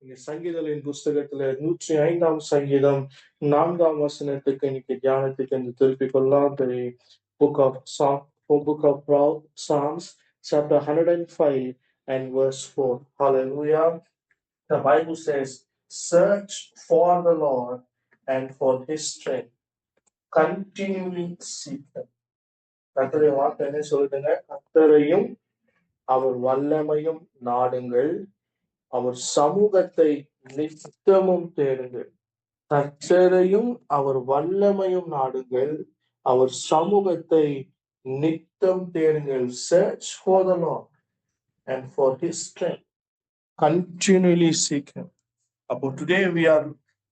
இங்க சங்கீதங்களின் புஸ்தகத்துல 105 சங்கீதம் 4 வசனத்துக்கு இன்னைக்கு தியானத்துக்கு என்று திருப்பிக் கொள்ளலாம். The book of Psalms, chapter 105 and verse 4. Hallelujah. The Bible says, search for the Lord and for his strength. Continually seek him. கர்த்தருடைய வார்த்தை என்ன சொல்லுதுங்க? கர்த்தரையும் அவர் வல்லமையும் நாடுங்கள், அவர் சமூகத்தை நித்தமும் தேடுங்கள். கர்த்தரையும் அவர் வல்லமையும் நாடுங்கள், அவர் சமூகத்தை நித்தம் தேடுங்கள். Search for the Lord and for his strength. Continually seek him. About today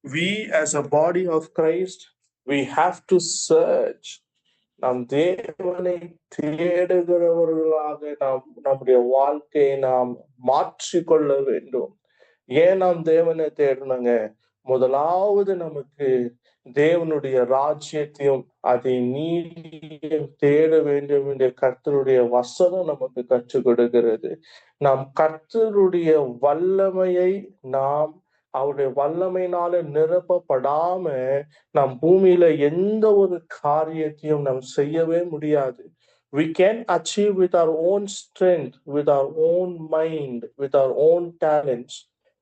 we as a body of Christ, we have to search. நாம் தேவனை தேடுகிறவர்களாக நம்முடைய வாழ்க்கையை நாம் மாற்றிக்கொள்ள வேண்டும். ஏன் நாம் தேவனை தேடணுங்க? முதலாவது நமக்கு தேவனுடைய ராஜ்யத்தையும் அதை நீதியையும் தேட வேண்டும் என்ற கர்த்தருடைய வசனம் நமக்கு கற்றுக் கொடுக்கிறது. நாம் கர்த்தருடைய வல்லமையை அவருடைய வல்லமையினால நிரப்பப்படாம நாம் பூமியில எந்த ஒரு காரியத்தையும் நாம் செய்யவே முடியாது. We can achieve with our own strength, with our own mind, with our own talents,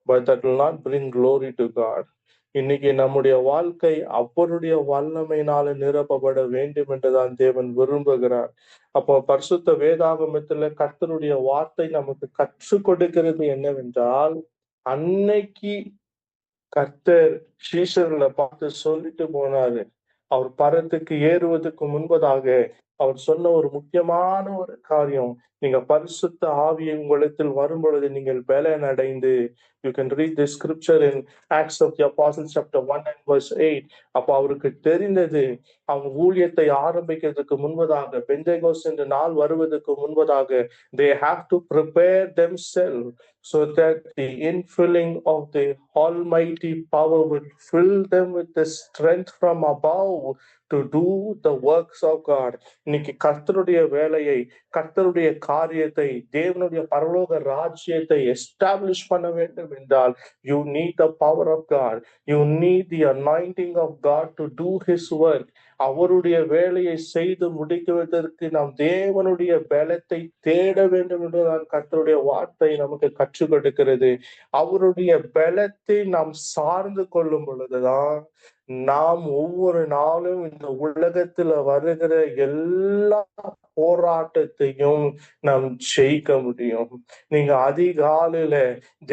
but that will not bring glory to God. இன்னைக்கு நம்முடைய வாழ்க்கை அவருடைய வல்லமையினால நிரப்பப்பட வேண்டும் என்றுதான் தேவன் விரும்புகிறார். அப்போ பரிசுத்த வேதாகமத்துல கர்த்தருடைய வார்த்தை நமக்கு கற்றுக் கொடுக்கிறது என்னவென்றால், அன்னைக்கு கர்த்தர் சீஷர்களை பார்த்து சொல்லிட்டு போனாரு. அவர் பரத்துக்கு ஏறுவதற்கு முன்பதாக அவர் சொன்ன ஒரு முக்கியமான ஒரு காரியம், நீங்க பரிசுத்த ஆவியை உங்களிடத்தில் வரும் பொழுது நீங்கள் பலன் அடைந்து, you can read this scripture in Acts of the Apostles chapter 1 and verse 8. அப்போ அவருக்கு தெரிந்தது, அவங்க ஊழியத்தை ஆரம்பிக்கிறதுக்கு முன்பதாக, பெந்தேகோஸ்து என்ற நாள் வருவதற்கு முன்பதாக, they have to prepare themselves so that the infilling of the almighty power will fill them with the strength from above to do the works of God. இன்னைக்கு கர்த்தருடைய வேலையை, கர்த்தருடைய காரியத்தை, தேவனுடைய பரலோக ராஜ்யத்தை எஸ்டாப்ளிஷ் பண்ண வேண்டும் என்றால், you need the power of God, you need the anointing of God to do his work. அவருடைய வேலையை செய்து முடிக்குவதற்கு நாம் தேவனுடைய பலத்தை தேட வேண்டும் என்றுதான் கர்த்தருடைய வார்த்தை நமக்கு கற்றுக் கொடுக்கிறது. அவருடைய பலத்தை நாம் சார்ந்து கொள்ளும் பொழுதுதான் நாம் ஒவ்வொரு நாளும் இந்த உலகத்துல வருகிற எல்லா போராட்டத்தையும் நாம் ஜெயிக்க முடியும். நீங்க அதிகாலையில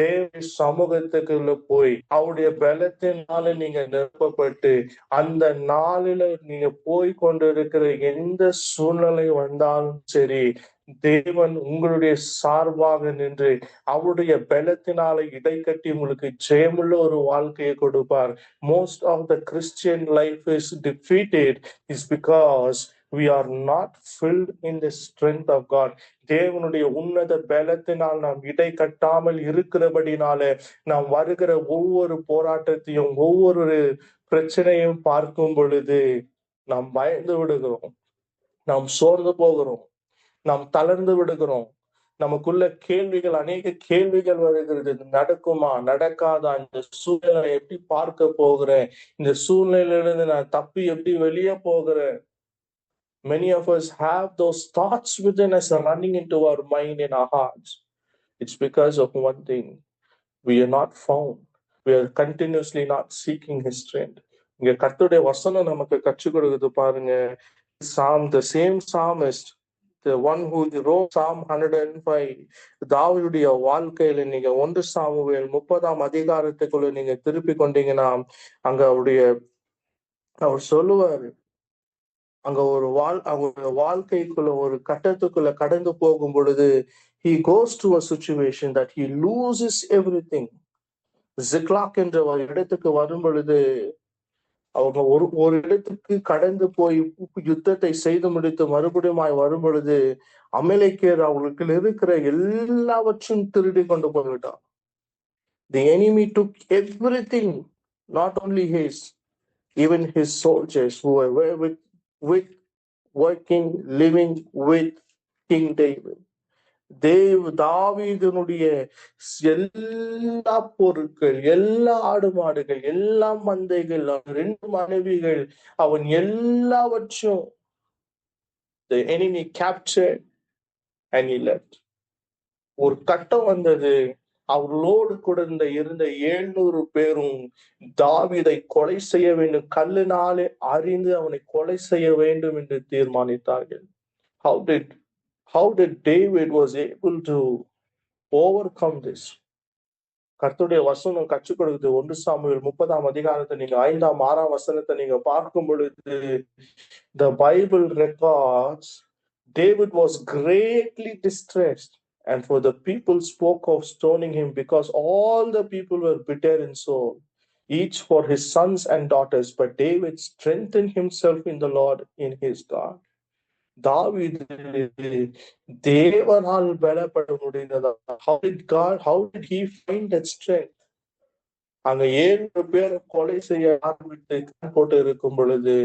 தேவ சமூகத்துக்குள்ள போய் அவருடைய பலத்தினால நீங்க நிரப்பப்பட்டு அந்த நாளில நீங்க போய் கொண்டிருக்கிற எந்த சூழ்நிலை வந்தாலும் சரி, தேவன் உங்களுடைய சார்பாக நின்று அவருடைய பலத்தினால இடைக்கட்டி உங்களுக்கு ஜெயமுள்ள ஒரு வாழ்க்கையை கொடுப்பார். Most of the Christian life is defeated is because we are not filled in the strength of God. தேவனுடைய உன்னத பலத்தினால் நாம் இடை கட்டாமல் இருக்கிறபடினால நாம் வருகிற ஒவ்வொரு போராட்டத்தையும் ஒவ்வொரு பிரச்சனையும் பார்க்கும் பொழுது நாம் பயந்து விடுகிறோம், நாம் சோர்ந்து போகிறோம், நாம் தளர்ந்து விடுகிறோம். நமக்குள்ள கேள்விகள், அநேக கேள்விகள் வருகிறது. நடக்குமா, நடக்காதா, இந்த சூழ்நிலை எப்படி பார்க்க போகிறேன், இந்த சூழ்நிலையிலிருந்து நான் தப்பி எப்படி வெளியே போகிறேன். Many of us have those thoughts within us running into our mind and our hearts. It's because of one thing, we are not found. We are continuously not seeking his strength. இங்க கர்த்தருடைய வசனம் நமக்கு கற்றுக் கொடுக்குது பாருங்க. The same psalmist, the one who wrote Psalm 105, தாவீதுடைய வாழ்க்கையில நீங்க 1 சாமுவேல் 30 அதிகாரத்துக்குள்ள நீங்க திருப்பி கொண்டீங்கன்னா, அங்க அவர் சொல்லுவாரு, அங்க அவருடைய வாழ்க்கைக்குள்ள ஒரு கட்டத்துக்குள்ள கடந்து போகும் பொழுது, he goes to a situation that he loses everything. ஜிக்லாக் என்ற ஒரு இடத்துக்கு வரும் பொழுது, அவங்க ஒரு இடத்துக்கு கடந்து போய் யுத்தத்தை செய்து முடித்து மறுபடியும் வரும் பொழுது, அமலேக்கியர் அவங்களுக்கு இருக்கிற எல்லாவற்றையும் திருடி கொண்டு போய்விட்டான். The enemy took everything, not only his, even his soldiers who were with working, living with King David. தாவீதினுடைய எல்லா பொருட்கள், எல்லா ஆடு மாடுகள், எல்லா மந்தைகள், 2 மனைவிகள், அவன் எல்லாவற்றையும் the enemy captured and he left. ஒரு கட்டம் வந்தது, அவர்களோடு கூட இருந்த 700 பேரும் தாவீதை கொலை செய்ய வேண்டும், கல்லினாலே அறிந்து அவனை கொலை செய்ய வேண்டும் என்று தீர்மானித்தார்கள். How did David was able to overcome this? கர்த்தருடைய வசனம் கற்றுக் கொடுக்குது. 1 சாமுவேல் 30ஆம் அதிகாரத்தை நீங்க 5ஆம் 6ஆம் வசனத்தை நீங்க பார்க்கும் பொழுது, the Bible records David was greatly distressed, and for the people spoke of stoning him, because all the people were bitter in soul, each for his sons and daughters. But David strengthened himself in the Lord, in his God. தாவீது தேவனால் பலப்பட முடிந்ததா? How did he find that strength? அங்க 7 பேரை கொலை செய்ய ஆரம்பித்து போட்டு இருக்கும் பொழுது,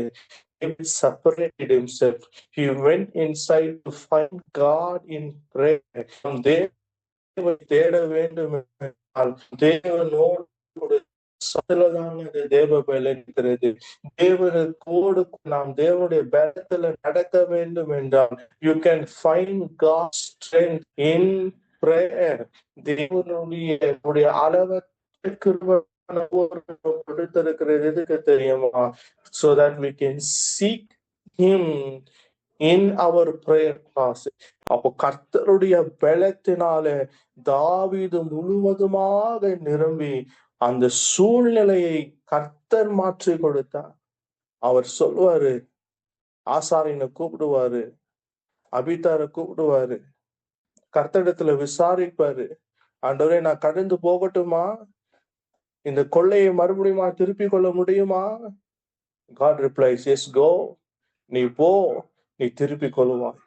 David separated himself. He went inside to find God in prayer. தேவனை தேட வேண்டும் என்றால் தேவனோடு தேவ பலன் இருக்கிறது. தேவனுக்கோடு நாம் தேவனுடைய பலத்துல நடக்க வேண்டும் என்றால், you can find God's strength in prayer. தேவனுடைய அளவற்ற கிருபை கொடுத்திருக்கிறது எதுக்கு தெரியுமா? So that we can seek him in our prayer class. அப்போ கர்த்தருடைய பலத்தினால தாவீது முழுவதுமாக நிரம்பி அந்த சூழ்நிலையை கர்த்தர் மாற்றி கொடுத்தார். அவர் சொல்லுவாரு, ஆசாரியனை கூப்பிடுவாரு, அபித்தாரை கூப்பிடுவாரு, கர்த்தரிடத்துல விசாரிப்பாரு, ஆண்டவரே நான் கடந்து போகட்டுமா? இந்த கொள்ளையை மறுபடியும் திருப்பி கொள்ள முடியுமா? God replies, yes, go. நீ போ, நீ திருப்பி கொள்வாய்.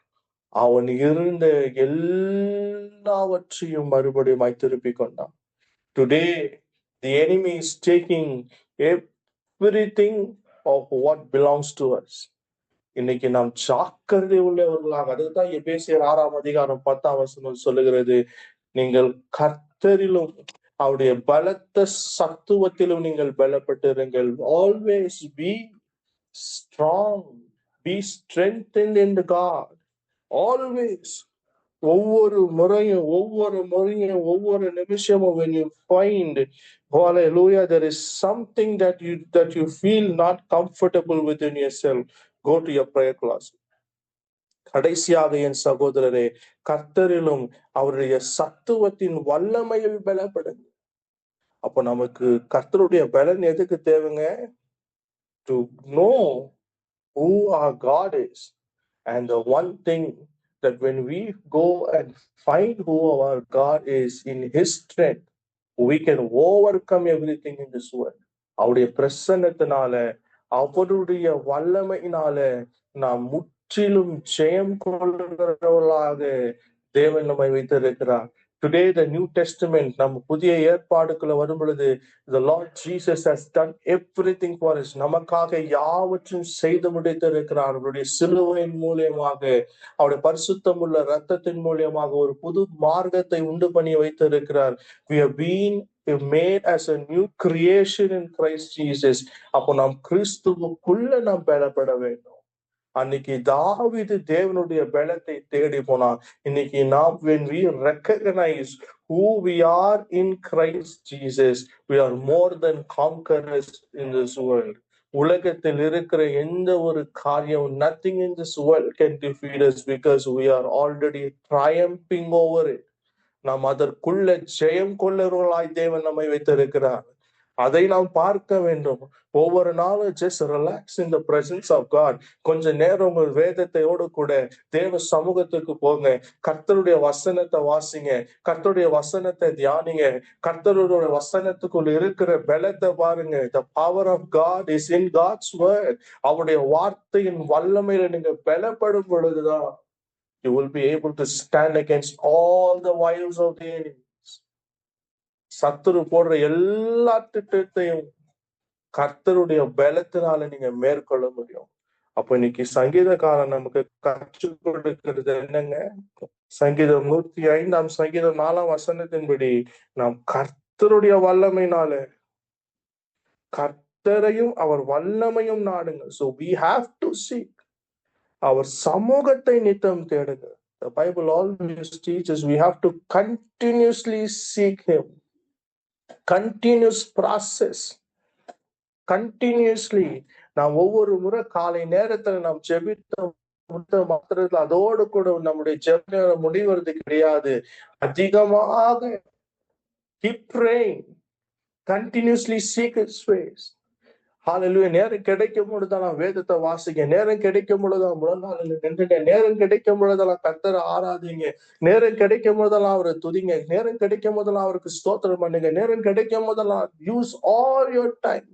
அவன் இருந்த எல்லாவற்றையும் மறுபடியும் திருப்பி கொண்டான். Today, the enemy is taking everything of what belongs to us. இன்னைக்கு நாம் ஜாக்கிரதை உள்ளவர்களாக, அதுதான் எபேசியர் 6ஆம் அதிகாரம் 10ஆம் வசனம் சொல்லுகிறது, நீங்கள் கர்த்தரிலும் அவருடைய பலத்த சத்துவத்திலும் நீங்கள் பலப்பட்டிருங்கள். Always be strong, be strengthened in the God. Always. ஒவ்வொரு முறையும் ஒவ்வொரு நிமிஷமும் when you find, hallelujah, there is something that you feel not comfortable within yourself, go to your prayer closet. கடைசியாக என் சகோதரரே, கர்த்தரிலும் அவருடைய சத்துவத்தின் வல்லமையில் பலப்படுங்க. அப்போ நமக்கு கர்த்தருடைய பலன் எதுக்கு தேவைங்க? To know who our God is. And the one thing that when we go and find who our God is in his strength, we can overcome everything in this world. அவருடைய பிரசன்னத்தினால, அவருடைய வல்லமையினால நாம் முற்றிலும் ஜெயம் கொள்கிறவர்களாக தேவன் நம்மை வைத்திருக்கிறார். Today the New Testament, நம்ம புதிய ஏற்பாடுக்குள்ள வரும் பொழுது, the Lord Jesus has done everything for us. நமக்காக யாவற்றையும் செய்து முடித்திருக்கிறார். அவருடைய சிலுவையின் மூலியமாக, அவருடைய பரிசுத்தம் உள்ள இரத்தத்தின் மூலியமாக ஒரு புது மார்க்கத்தை உண்டு பண்ணி வைத்திருக்கிறார். We have been made as a new creation in Christ Jesus. அப்போ நாம் கிறிஸ்துவுக்குள்ள நாம் பலப்பட வேண்டும். அன்னைக்கு தாவீது தேவனுடைய பலத்தை தேடி போனான். இன்னைக்கு நாம், when we recognize who we are in Christ Jesus, we are more than conquerors in this world. உலகத்தில் இருக்கிற எந்த ஒரு காரியம், nothing in this world can defeat us, because we are already triumphing over it. நாம் அதற்குள்ள ஜெயம் கொள்ளவர்களாய் தேவன் நம்மை வைத்திருக்கிறார். அதை நாம் பார்க்க வேண்டும். ஒவ்வொரு நாளும் just relax in the presence of God. கொஞ்ச நேரம் உங்கள் வேதத்தையோடு கூட தேவ சமூகத்துக்கு போங்க. கர்த்தருடைய வசனத்தை வாசிங்க, கர்த்தருடைய வசனத்தை தியானிங்க, கர்த்தருடைய வசனத்துக்குள்ள இருக்கிற பலத்தை பாருங்க. The power of God is in God's word. அவருடைய வார்த்தையின் வல்லமையில நீங்க பலப்படும் பொழுதுதான் you will be able to stand against all the wiles of the enemy. சத்துரு போடுற எல்லா திட்டத்தையும் கர்த்தருடைய பலத்தினால நீங்க மேற்கொள்ள முடியும். அப்ப இன்னைக்கு சங்கீதக்காரன் நமக்கு கற்றுக் கொடுக்கிறது என்னங்க? சங்கீதம் 105 சங்கீதம் 4 நாம் கர்த்தருடைய வல்லமையினால கர்த்தரையும் அவர் வல்லமையும் நாடுங்க. So we have to seek அவர் சமூகத்தை நித்தம் தேடுங்க. The Bible always teaches we have to continuously seek him. Continuous process. Continuously. நாம் ஒவ்வொரு முறை காலை நேரத்துல நாம் ஜெபித்த மாத்திரத்துல அதோடு கூட நம்முடைய ஜெப முடிவது கிடையாது. அதிகமாக keep praying. Continuously seek his face. ஹalleluya. நேரம் கிடைக்கும் பொழுதெல்லாம் வேதத்தை வாசிங்க. நேரம் கிடைக்கும் பொழுதெல்லாம் முழங்காலில் நின்றுங்க. நேரம் கிடைக்கும் பொழுதெல்லாம் கர்த்தரை ஆராதிங்க. நேரம் கிடைக்கும் போதெல்லாம் அவரை துதிங்க. நேரம் கிடைக்கும் போதெல்லாம் அவருக்கு ஸ்தோத்திரம் பண்ணுங்க. நேரம் கிடைக்கும் போதெல்லாம் use all your time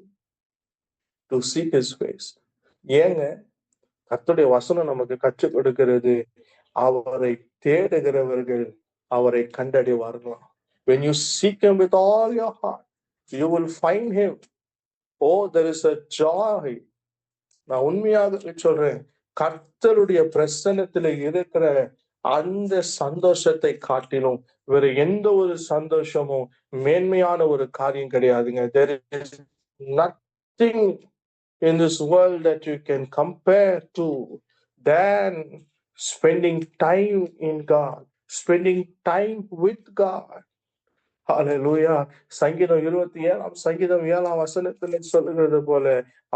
to seek his face. ஏங்க? கர்த்தருடைய வசனம் நமக்கு கற்றுக் கொடுக்கிறது, அவரை தேடுகிறவர்கள் அவரை கண்டடைவார்களாம். When you seek him with all your heart, you will find him. Oh, there is a joy. நான் உண்மையாக சொல்றேன், கர்த்தருடைய பிரசன்னத்துல இருக்கிற அந்த சந்தோஷத்தை காட்டிலும் வேற எந்த ஒரு சந்தோஷமும் மேன்மையான ஒரு காரியம் கிடையாதுங்க. There is nothing in this world that you can compare to than spending time in God, spending time with God. ஹalleluya. சங்கீதம் 27 சங்கீதம் 7 சொல்லுகிறது போல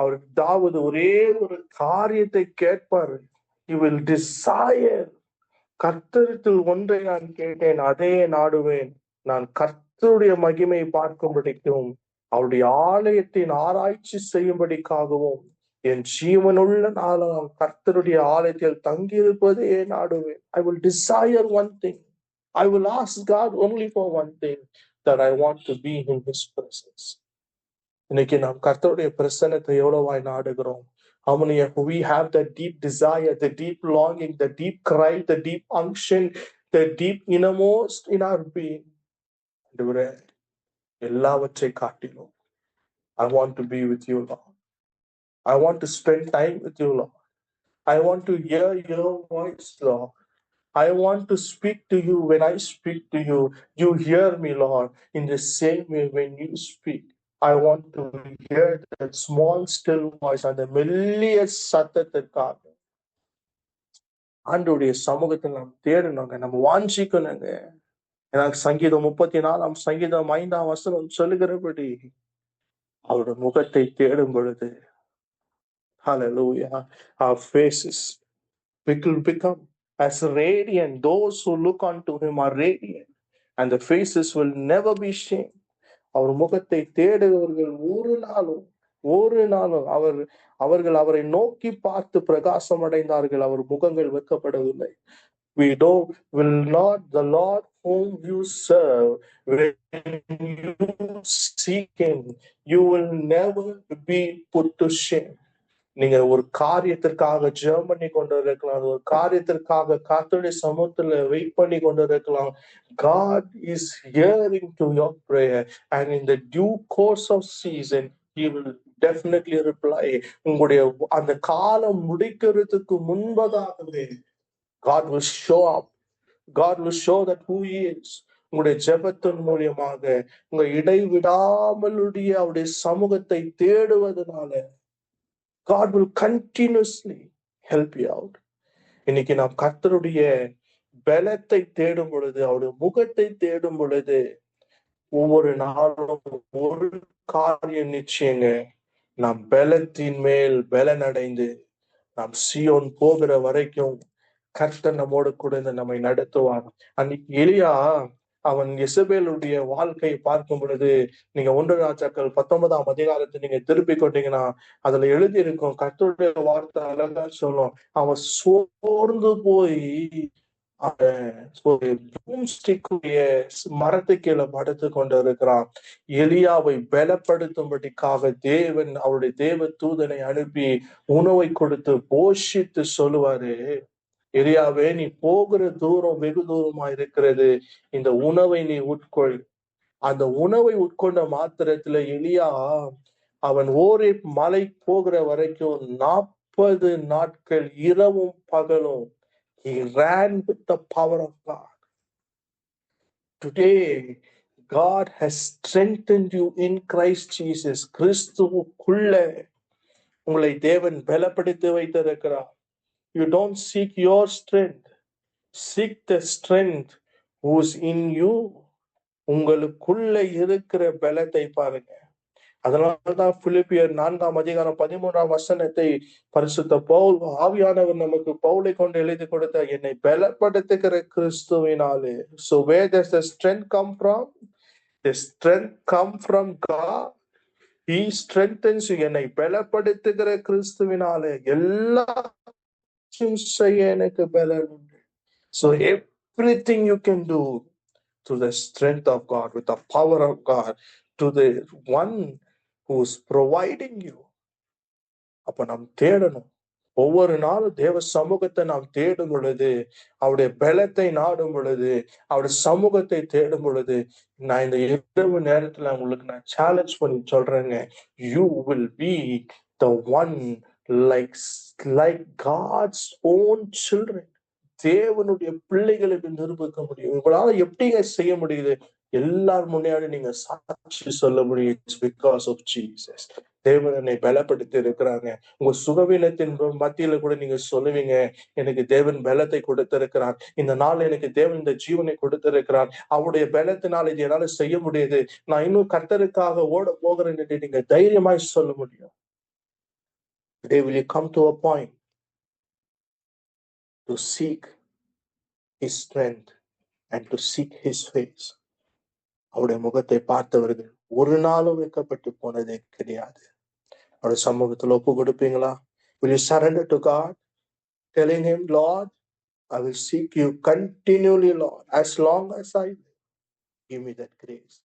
அவர் தாவீது ஒரே ஒரு காரியத்தை கேட்பார். He will desire. கர்த்தரிடத்தில் ஒன்றை நான் கேட்டேன், அதே நாடுவேன். நான் கர்த்தருடைய மகிமை பார்க்கும்படிக்கும் அவருடைய ஆலயத்தின் ஆராய்ச்சி செய்யும்படிக்காகவும் என் ஜீவனுள்ள நாளாம் கர்த்தருடைய ஆலயத்தில் தங்கியிருப்பதே நாடுவேன். I will desire one thing. I will ask God only for one thing, that I want to be in his presence. இன்னைக்கு நாம் கர்த்தருடைய பிரசன்னத்தை எவ்வளவாய் நாடுகிறோம்? How many of we have that deep desire, the deep longing, the deep cry, the deep unction, the deep innermost in our being? எல்லாவற்றை காட்டிலும் I want to be with you, Lord. I want to spend time with you, Lord. I want to hear your voice, Lord. I want to speak to you. When I speak to you, you hear me, Lord. In the same way, when you speak, I want to hear that small still voice and the மெல்லிய சத்தத்திற்காக ஆண்டவருடைய சமூகத்தில் நாம் தேடணுங்க, நம்ம வாஞ்சிக்கணுங்க. எனக்கு சங்கீதம் 34 சங்கீதம் 5 சொல்லுகிறபடி அவருடைய முகத்தை தேடும் பொழுது, hallelujah, our faces will become as radiant. Those who look unto him are radiant, and the faces will never be shamed. அவர் முகத்தை தேடுகிறவர்கள் ஒரு நாளும் அவர்கள் அவரை நோக்கி பார்த்து பிரகாசம் அடைந்தார்கள். அவர் முகங்கள் வெட்கப்படவில்லை. will not the Lord whom you serve, when you seek him, you will never be put to shame. நீங்க ஒரு காரியத்திற்காக ஜெபம் பண்ணி கொண்டு இருக்கலாம், ஒரு காரியத்திற்காக கர்த்தருடைய சமூகத்துல வெயிட் பண்ணி கொண்டு இருக்கலாம். God is hearing to your prayer, and in the due course of season he will definitely reply. உங்களுடைய அந்த காலம் முடிக்கிறதுக்கு முன்பதாகவே God will show up. God will show that who he is. உங்களுடைய ஜெபத்தின் மூலியமாக உங்க இடைவிடாமலுடைய அவருடைய சமூகத்தை தேடுவதனால God will continuously help you out. இன்னைக்கு நாம் கர்த்தருடைய பலத்தை தேடும் பொழுது, அவருடைய முகத்தை தேடும் பொழுது, ஒவ்வொரு நாளும் ஒரு காரியம் நிச்சயங்க, நாம் பலத்தின் மேல் பலன் அடைந்து நாம் சீயோன் போகிற வரைக்கும் கர்த்தர் நம்மோடு கூட நம்மை நடத்துவார். அன்னைக்கு எலியா அவன் எசபேலுடைய வாழ்க்கையை பார்க்கும் பொழுது, நீங்க 1 ராஜாக்கள் 19 நீங்க திருப்பி கொண்டீங்கன்னா அதுல எழுதி இருக்கும், கர்த்தருடைய வார்த்தை அழகா சொல்லும். அவன் சோர்ந்து போய் மரத்து கீழே படுத்து கொண்டு இருக்கிறான். எலியாவை பலப்படுத்தும்படிக்காக தேவன் அவருடைய தேவ தூதனை அனுப்பி உணவை கொடுத்து போஷித்து சொல்லுவாரு, எலியாவே, நீ போகிற தூரம் வெகு தூரமா இருக்கிறது, இந்த உணவை நீ உட்கொள். அந்த உணவை உட்கொண்ட மாத்திரத்துல எலியா அவன் ஓரே மலை போகிற வரைக்கும் 30 நாட்கள் இரவும் பகலும் he ran with the power of God. Today God has strengthened you in Christ Jesus. கிறிஸ்துவுக்குள்ள உங்களை தேவன் பலப்படுத்தி வைத்திருக்கிறார். You don't seek your strength. Seek the strength who's in you. உங்களுக்குள்ள இருக்கிற பலத்தை பாருங்க. அதனால்தான் பிலிப்பியர் 4:13 பரிசுத்த பவுல் ஆவியானவர் நமக்கு பவுலை கொண்டு எழுதி கொடுத்த என்னை பலப்படுத்துகிற கிறிஸ்துவினாலே. So where does the strength come from? The strength come from God. He strengthens you. என்னை பலப்படுத்துகிற கிறிஸ்துவினாலே எல்லாத்தையும் செய்ய எனக்கு பலன் உண்டு. So everything you can do through the strength of God, with the power of God, to the one who's providing you. அப்ப நாம் தேடணும். ஒவ்வொரு நாளும் தேவ சமூகத்தை நாம் தேடும் பொழுது, அவருடைய பலத்தை நாடும் பொழுது, அவருடைய சமூகத்தை தேடும் பொழுது, நான் இந்த இரவு நேரத்துல உங்களுக்கு நான் சேலஞ்ச் பண்ணி சொல்றேங்க, you will be the one like God's own children. தேவனுடைய பிள்ளைகளுக்கு நிரூபிக்க முடியும். உங்களால எப்படிங்க செய்ய முடியுது? எல்லாரும் முன்னாடி நீங்க சாட்சி சொல்ல முடியும். It's because of Jesus. தேவன் என்னை பலப்படுத்தி இருக்கிறாங்க. உங்க சுகவீனத்தின் மத்தியில கூட நீங்க சொல்லுவீங்க, எனக்கு தேவன் பலத்தை கொடுத்திருக்கிறார். இந்த நாள் எனக்கு தேவன் இந்த ஜீவனை கொடுத்திருக்கிறார். அவருடைய பலத்தினால் இது என்னால செய்ய முடியுது. நான் இன்னும் கர்த்தருக்காக ஓட போகிறேன் என்று நீங்க தைரியமாய் சொல்ல முடியும். Today will you come to a point to seek His strength and to seek His face. அவருடைய முகத்தை பார்த்தவர்கள் ஒரு நாளும் வைக்கப்பட்டு போனதே கிடையாது. அவருடைய சமூகத்தில் ஒப்பு கொடுப்பீங்களா? Will you surrender to God, telling Him, Lord, I will seek you continually, Lord, as long as I live. Give me that grace.